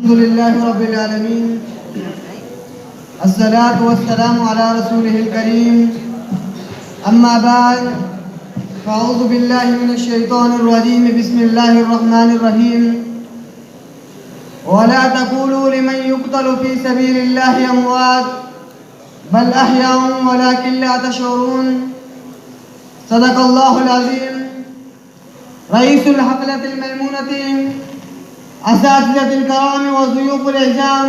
अल्हम्दुलिल्लाहि रब्बिल आलमीन अस्सलातु वस्सलामु अला रसूलिहिल करीम अम्मा बाद फ़अऊज़ु बिल्लाहि मिनश शैतानिर रजीम बिस्मिल्लाहिर रहमानिर रहीम वला तक़ूलू लिमन युक़्तलु फ़ी सबीलिल्लाहि अमवात बल अहयाउन वलाकिन ला तशऊरून सदक़ल्लाहुल अज़ीम। रईसुल हफ़लतिल मयमूनति असातिज़तिल किराम व ज़ुयूफ़ुल इज़ाम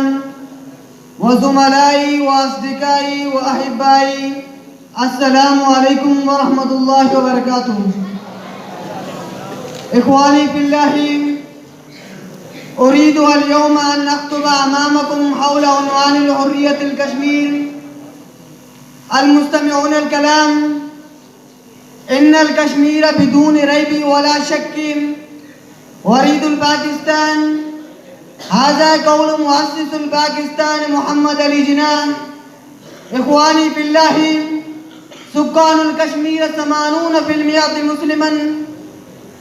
व ज़ुमलाई व अस्दिक़ाई व अहिब्बाई, अस्सलामु अलैकुम व रहमतुल्लाहि व बरकातुहू। इख़वानी फ़िल्लाहि, उरीदु अल यौम अन अख़्तुब अमामकुम हौला उन्वानिल हुर्रियतिल कश्मीर। अल मुस्तमिऊनल कलाम, इन्नल कश्मीर बिदून रैबि वला शक्किन वरीदुल पाकिस्तान। हाज़ा कौलु मुअस्सिसुल पाकिस्तान मोहम्मद अली जिन्ना। इख़वानी फ़िल्लाहि, सुक्कानुल कश्मीर 80% मुस्लिमन,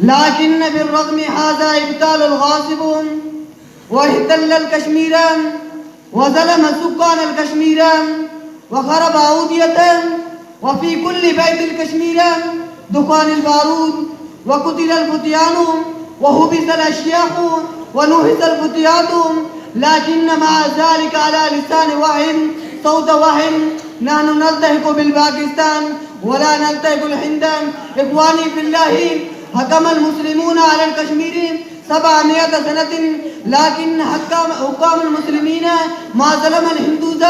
लाकिन बिर्रग़्मि हाज़ा इब्तालुल गासिबुन वहतल्लल कश्मीर वज़लम सुक्कानल कश्मीर वख़रब औदियतन वफ़ी कुल्लि बैतिल कश्मीर दुख़ानिल बारूद वक़ुतिलल फ़ुतियानु वहुबिसल अश्याख़ु वनुहिसल फ़ुतियातु, लाकिन मअ ज़ालिका अला लिसान वाहिद सौत वाहिद नहनु नल्तहिक़ु बिल पाकिस्तान वला नल्तहिक़ुल हिंद। इख़वानी फ़िल्लाहि, हकमल मुस्लिमून अलल कश्मीर 700 सनतिन, लाकिन हुक्कामुल मुस्लिमीन मा ज़लमल हिंदूज़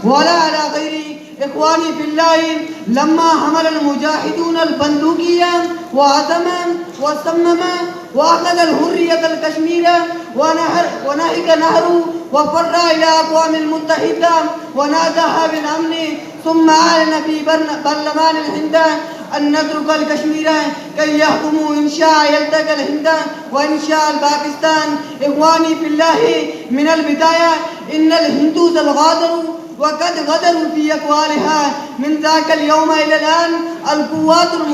वला अला गैरि। इख़वानी फ़िल्लाहि, लम्मा हमलल मुजाहिदून अल बंदूकिया व अज़मा व सम्ममा व अख़ज़ल हुर्रियतल कश्मीर व नहिक नहरू व फ़र्रा इला अक़वामिल मुत्तहिदा व नाज़ाहा बिल अम्नि सुम्मा अअलन फ़ी बर्लमानिल हिंद अन नत्रुकल कश्मीर कई यहकुमू इंशा यल्तक़ल हिंद व इंशा अल पाकिस्तान। इख़वानी फ़िल्लाहि, मिनल बिदाया इन्नल हिंदूज़ल गादरू वक़द गदरू फ़ी अक़वालिहा मिन ज़ाकल यौम इलल आन अल क़ुव्वातुल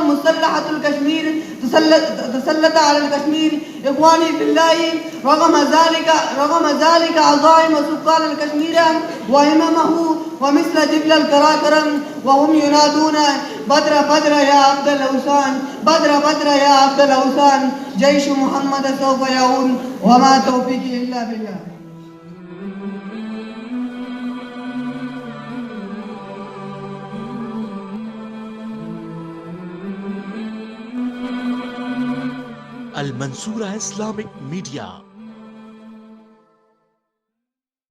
मुसल्लहतुल कश्मीर तसल्लत अलल कश्मीर। इख़वानी फ़िल्लाहि, रग़म ज़ालिका अज़ाइम सुक्कानल कश्मीर व हिममहु व मिस्ल जिबलल कराकरम व हुम युनादून बद्र बद्र या अब्दल औसान, बद्र बद्र या अब्दल औसान, जैश मुहम्मद सौफ़ यऊन व मा तौफ़ीक़ी इल्ला बिल्लाह। Al Mansura Islamic Media